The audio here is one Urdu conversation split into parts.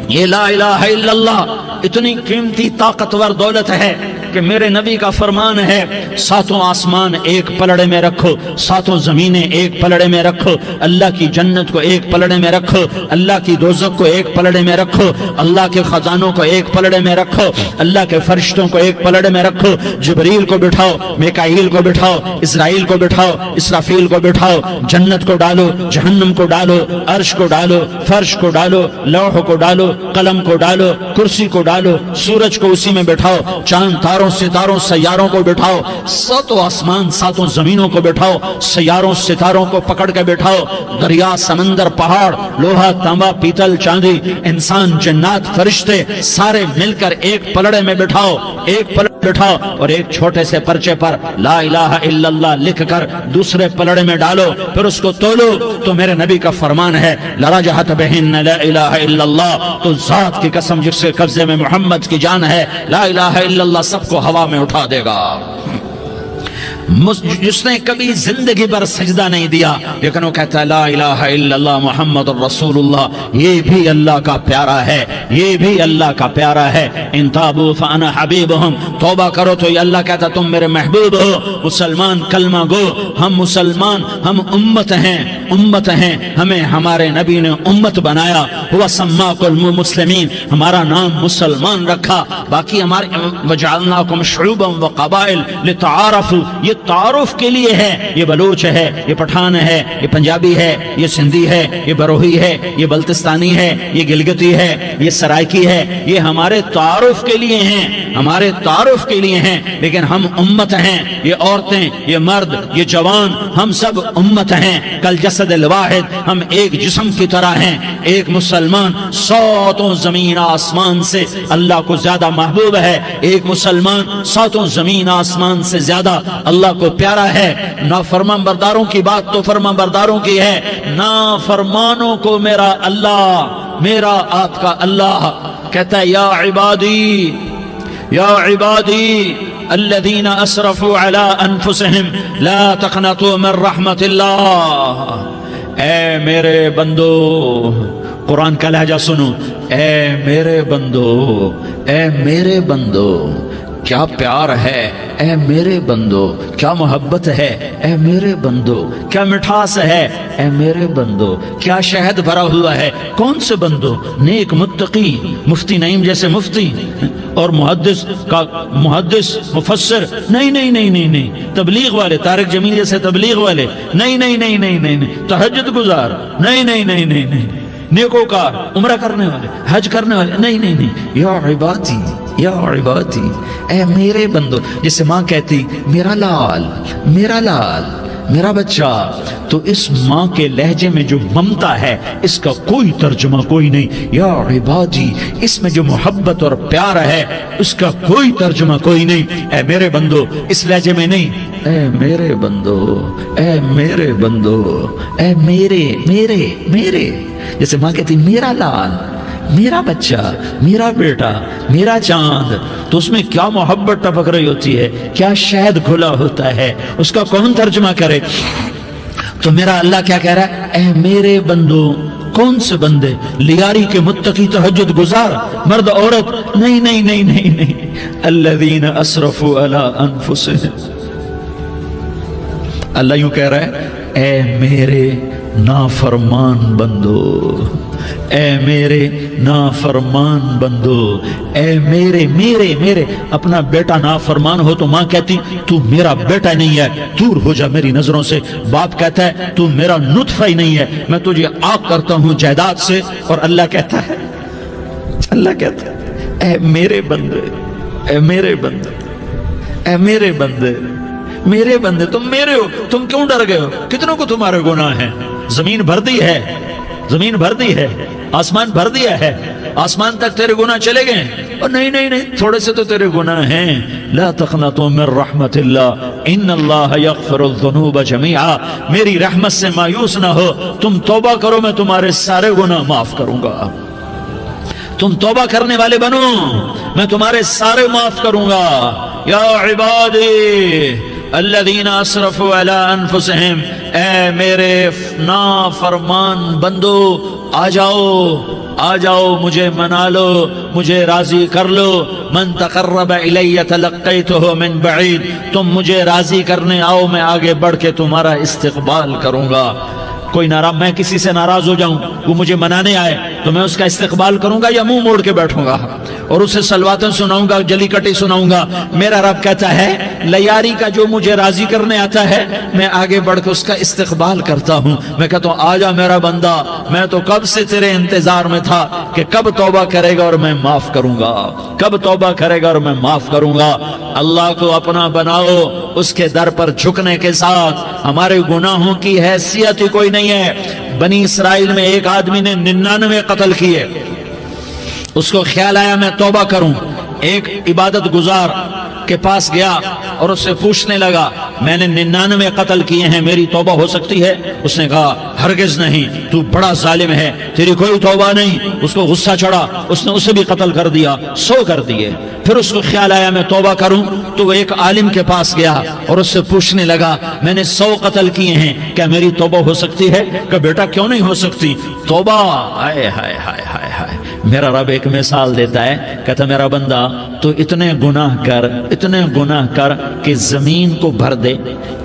یہ لا الہ الا اللہ اتنی قیمتی طاقتور دولت ہے کہ میرے نبی کا فرمان ہے ساتوں آسمان ایک پلڑے میں رکھو، ساتوں زمینیں ایک پلڑے میں رکھو، اللہ کی جنت کو ایک پلڑے میں رکھو، اللہ کی دوزخ کو ایک پلڑے میں رکھو، اللہ کے خزانوں کو ایک پلڑے میں رکھو، اللہ کے فرشتوں کو ایک پلڑے میں رکھو، جبریل کو بٹھاؤ، میکائیل کو بٹھاؤ، اسرائیل کو بٹھاؤ، اسرافیل کو بٹھاؤ، جنت کو ڈالو، جہنم کو ڈالو، عرش کو ڈالو، فرش کو ڈالو، لوح کو ڈالو، قلم کو ڈالو، کرسی کو ڈالو، سورج کو اسی میں بٹھاؤ، چاند تاروں ستاروں سیاروں کو بٹھاؤ، ساتوں آسمان ساتوں زمینوں کو بٹھاؤ، سیاروں ستاروں کو پکڑ کے بٹھاؤ، دریا سمندر پہاڑ لوہا تانبا پیتل چاندی انسان جنات فرشتے سارے مل کر ایک پلڑے میں بٹھاؤ، ایک پلڑے بٹھاؤ اور ایک چھوٹے سے پرچے پر لا الہ الا اللہ لکھ کر دوسرے پلڑے میں ڈالو، پھر اس کو تولو تو میرے نبی کا فرمان ہے لرجحت بہن لا الہ الا اللہ، تو ذات کی قسم جس کے قبضے میں محمد کی جان ہے لا الہ الا اللہ سب کو ہوا میں اٹھا دے گا۔ جس نے کبھی زندگی پر سجدہ نہیں دیا لیکن وہ کہتا ہے لا الہ الا اللہ محمد الرسول اللہ، یہ بھی اللہ کا پیارا ہے، یہ بھی اللہ کا پیارا ہے۔ ان تابوا فانا حبیبہم، توبہ کرو تو یہ اللہ کہتا تم میرے محبوب ہو۔ مسلمان کلمہ گو، ہم مسلمان، ہم امت ہیں، امت ہیں، ہمیں ہمارے نبی نے امت بنایا، ہوا سماکم المسلمین، ہمارا نام مسلمان رکھا، باقی ہمارے وجعلناکم شعوبا وقبائل لتعارفوا، یہ تعارف کے لیے ہے، یہ بلوچ ہے، یہ پٹھان ہے، یہ پنجابی ہے، یہ سندھی ہے، یہ بروہی ہے، یہ بلتستانی ہے، یہ گلگتی ہے، یہ سرائکی ہے، یہ ہمارے تعارف کے لیے ہیں، ہمارے تعارف کے لیے ہیں، لیکن ہم امت ہیں، یہ عورتیں، یہ مرد، یہ جوان، ہم سب امت ہیں، کل جسد الواحد، ہم ایک جسم کی طرح ہیں۔ ایک مسلمان ساتوں زمین آسمان سے اللہ کو زیادہ محبوب ہے، ایک مسلمان ساتوں زمین آسمان سے زیادہ اللہ کو پیارا ہے۔ نافرمان برداروں کی بات تو فرمان برداروں کی ہے، نافرمانوں کو میرا اللہ، میرا آپ کا اللہ کہتا ہے یا عبادی، یا عبادی الذین اسرفوا علی انفسہم لا تقنطوا من رحمت اللہ، اے میرے بندو، قرآن کا لہجہ سنو، اے میرے بندو، اے میرے بندو، کیا پیار ہے، اے میرے بندو، کیا محبت ہے، اے میرے بندو، کیا مٹھاس ہے، اے میرے بندو، کیا شہد بھرا ہوا ہے۔ کون سے بندو؟ نیک متقی، مفتی نعیم جیسے مفتی اور محدث کا محدث مفسر، نہیں نہیں نہیں نہیں نہیں، تبلیغ والے طارق جمیل جیسے تبلیغ والے، نہیں نہیں نہیں نہیں نہیں، تہجد گزار، نہیں نہیں نہیں نہیں نہیں، نیکوکار، عمرہ کرنے والے، حج کرنے والے، نہیں نہیں نہیں، یا عبادی، یا عبادی، اے میرے بندو، جسے ماں کہتی میرا لال، میرا لال، میرا بچہ، تو اس ماں کے لہجے میں جو ممتا ہے اس کا کوئی ترجمہ کوئی نہیں۔ یا عبادی، اس میں جو محبت اور پیار ہے اس کا کوئی ترجمہ کوئی نہیں۔ اے میرے بندو، اس لہجے میں نہیں، اے میرے بندو، اے میرے بندو، اے میرے میرے میرے، جیسے ماں کہتی میرا لال، میرا بچہ، میرا بیٹا، میرا چاند، تو اس میں کیا محبت ٹپک رہی ہوتی ہے، کیا شہد کھلا ہوتا ہے، اس کا کون ترجمہ کرے؟ تو میرا اللہ کیا کہہ رہا ہے؟ اے میرے بندو، کون سے بندے؟ لیاری کے متقی، تہجد گزار، مرد عورت، نہیں نہیں نہیں نہیں نہیں، الذین اسرفوا علی انفسہم، اللہ یوں کہہ رہا ہے اے میرے نافرمان بندو، اے میرے نافرمان بندو، اے میرے میرے میرے، اپنا بیٹا نافرمان ہو تو ماں کہتی تو میرا بیٹا نہیں ہے، دور ہو جا میری نظروں سے۔ باپ کہتا ہے تو میرا نطفہ ہی نہیں ہے، میں تجھے آگ کرتا ہوں جائیداد سے۔ اور اللہ کہتا ہے، اللہ کہتا ہے اے میرے بندے، اے میرے بندے، اے میرے بندے، میرے بندے، تم میرے ہو، تم کیوں ڈر گئے ہو؟ کتنوں کو تمہارے گناہ ہیں؟ زمین بھر دی ہے، زمین بھر دی ہے، آسمان بھر دیا ہے، آسمان تک تیرے گناہ چلے گئے ہیں؟ اور نہیں نہیں نہیں، تھوڑے سے تو تیرے گناہ ہیں۔ لا تقنطوا من رحمت اللہ ان اللہ یغفر الذنوب جميعا، میری رحمت سے مایوس نہ ہو، تم توبہ کرو میں تمہارے سارے گناہ معاف کروں گا۔ تم توبہ کرنے والے بنو، میں تمہارے سارے معاف کروں گا۔ یا عبادی الذین اسرفوا علی انفسہم، اے میرے نافرمان بندو آ جاؤ مجھے منا لو، مجھے راضی کر لو. من تقرب الی تلقیتہ من بعید، تم مجھے راضی کرنے آؤ، میں آگے بڑھ کے تمہارا استقبال کروں گا. کوئی ناراض، میں کسی سے ناراض ہو جاؤں، وہ مجھے منانے آئے تو میں اس کا استقبال کروں گا یا منہ موڑ کے بیٹھوں گا اور اسے سلواتیں سناؤں گا، جلی کٹی سناؤں گا؟ میرا رب کہتا ہے لیاری کا جو مجھے راضی کرنے آتا ہے میں آگے بڑھ کے اس کا استقبال کرتا ہوں. میں کہتا ہوں آجا میرا بندہ، میں تو کب سے تیرے انتظار میں تھا کہ کب توبہ کرے گا اور میں معاف کروں گا، کب توبہ کرے گا اور میں معاف کروں گا. اللہ کو اپنا بناؤ، اس کے در پر جھکنے کے ساتھ ہمارے گناہوں کی حیثیت ہی کوئی نہیں ہے. بنی اسرائیل میں ایک آدمی نے 99 قتل کیے، اس کو خیال آیا میں توبہ کروں. ایک عبادت گزار کے پاس گیا اور اس سے پوچھنے لگا میں نے 99 قتل کیے ہیں، میری توبہ ہو سکتی ہے؟ اس نے کہا ہرگز نہیں، تو بڑا ظالم ہے، تیری کوئی توبہ نہیں. اس کو غصہ چڑھا، اس نے اسے بھی قتل کر دیا، 100 کر دیے. پھر اس کو خیال آیا میں توبہ کروں تو وہ ایک عالم کے پاس گیا اور اس سے پوچھنے لگا میں نے 100 قتل کیے ہیں، کیا میری توبہ ہو سکتی ہے؟ کہ بیٹا کیوں نہیں ہو سکتی توبہ؟ ہائے ہائے ہائے ہائے ہائے. میرا رب ایک مثال دیتا ہے، کہتا میرا بندہ تو اتنے گناہ کر کہ زمین کو بھر دے،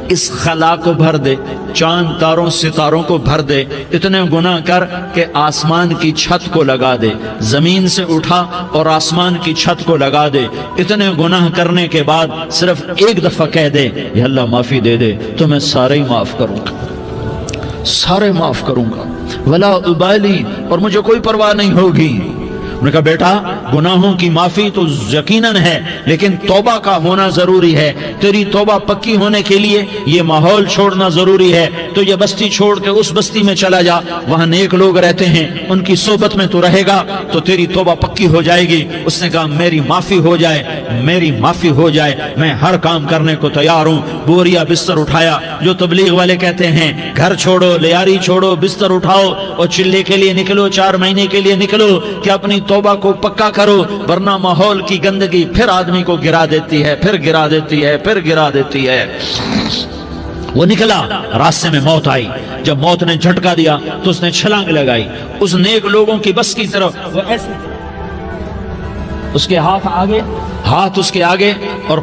اس خلا کو بھر دے، چاند تاروں ستاروں کو بھر دے، اتنے گناہ کر کہ آسمان کی چھت کو لگا دے، زمین سے اٹھا اور آسمان کی چھت کو لگا دے. اتنے گناہ کرنے کے بعد صرف ایک دفعہ کہہ دے یا اللہ معافی دے دے تو میں سارے ہی معاف کروں گا، سارے معاف کروں گا، ولا ابالی، اور مجھے کوئی پرواہ نہیں ہوگی. انہوں نے کہا بیٹا گناہوں کی معافی تو یقیناً ہے لیکن توبہ کا ہونا ضروری ہے. تیری توبہ پکی ہونے کے لیے یہ ماحول چھوڑنا ضروری ہے. تو یہ بستی چھوڑ کے اس بستی میں چلا جا، وہاں نیک لوگ رہتے ہیں، ان کی صحبت میں تو رہے گا تو تیری توبہ پکی ہو جائے گی. اس نے کہا میری معافی ہو جائے، میری معافی ہو جائے، میں ہر کام کرنے کو تیار ہوں. بوریا بستر اٹھایا، جو تبلیغ والے کہتے ہیں گھر چھوڑو، لیاری چھوڑو، بستر اٹھاؤ اور چلے کے لیے نکلو، 4 مہینے کے لیے نکلو کہ اپنی توبہ کو پکا کرو، ورنہ ماحول کی گندگی پھر آدمی کو گرا دیتی ہے، پھر گرا دیتی ہے، پھر گرا دیتی ہے. وہ نکلا، راستے میں موت آئی. جب موت نے جھٹکا دیا تو اس نے چھلانگ لگائی اس نیک لوگوں کی بس کی طرف. وہ ایسے اس کے ہاتھ اس کے آگے اور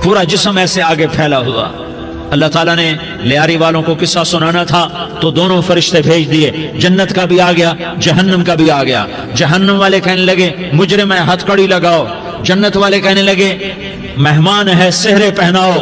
پورا جسم ایسے آگے پھیلا ہوا. اللہ تعالیٰ نے لیاری والوں کو قصہ سنانا تھا تو دونوں فرشتے بھیج دیے، جنت کا بھی آ گیا، جہنم کا بھی آ گیا. جہنم والے کہنے لگے مجرم ہے ہتھ کڑی لگاؤ، جنت والے کہنے لگے مہمان ہے سہرے پہناؤ.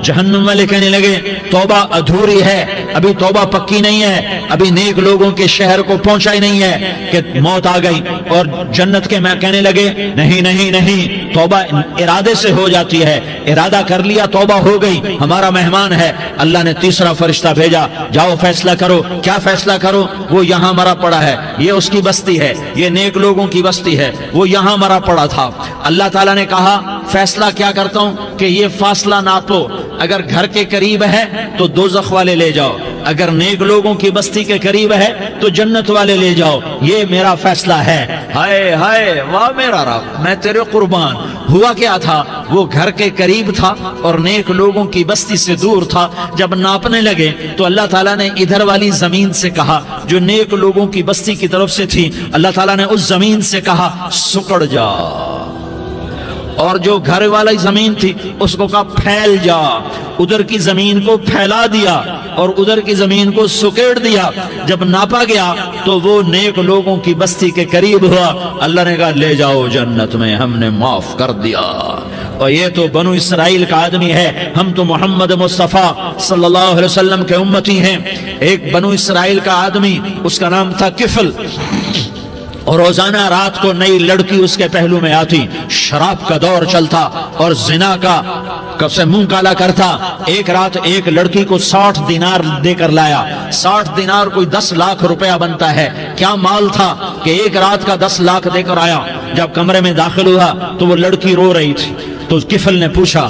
جہنم والے کہنے لگے توبہ ادھوری ہے، ابھی توبہ پکی نہیں ہے، ابھی نیک لوگوں کے شہر کو پہنچا ہی نہیں ہے کہ موت آ گئی. اور جنت کے میں کہنے لگے نہیں نہیں نہیں، توبہ ارادے سے ہو جاتی ہے، ارادہ کر لیا توبہ ہو گئی، ہمارا مہمان ہے. اللہ نے تیسرا فرشتہ بھیجا، جاؤ فیصلہ کرو. کیا فیصلہ کرو؟ وہ یہاں مرا پڑا ہے، یہ اس کی بستی ہے، یہ نیک لوگوں کی بستی ہے، وہ یہاں مرا پڑا تھا. اللہ تعالیٰ نے کہا فیصلہ کیا کرتا ہوں کہ یہ فاصلہ ناپو، اگر گھر کے قریب ہے تو دوزخ والے لے جاؤ، اگر نیک لوگوں کی بستی کے قریب ہے تو جنت والے لے جاؤ. یہ میرا فیصلہ ہے. ہائے ہائے واہ میرا رب، میں تیرے قربان. ہوا کیا تھا؟ وہ گھر کے قریب تھا اور نیک لوگوں کی بستی سے دور تھا. جب ناپنے لگے تو اللہ تعالیٰ نے ادھر والی زمین سے کہا جو نیک لوگوں کی بستی کی طرف سے تھی، اللہ تعالیٰ نے اس زمین سے کہا سکڑ جا، اور جو گھر والی زمین تھی اس کو کہا پھیل جا. ادھر کی زمین کو پھیلا دیا اور ادھر کی زمین کو سکیڑ دیا. جب ناپا گیا تو وہ نیک لوگوں کی بستی کے قریب ہوا. اللہ نے کہا لے جاؤ جنت میں، ہم نے معاف کر دیا. اور یہ تو بنو اسرائیل کا آدمی ہے، ہم تو محمد مصطفیٰ صلی اللہ علیہ وسلم کے امتی ہیں. ایک بنو اسرائیل کا آدمی، اس کا نام تھا کفل، اور روزانہ رات کو نئی لڑکی اس کے پہلو میں آتی. شراب کا دور چلتا اور زنا کا کب سے منہ کالا کرتا. ایک رات ایک لڑکی کو 60 دینار دے کر لایا. 60 دینار کوئی 10 لاکھ روپیہ بنتا ہے. کیا مال تھا کہ ایک رات کا 10 لاکھ دے کر آیا. جب کمرے میں داخل ہوا تو وہ لڑکی رو رہی تھی. تو کفل نے پوچھا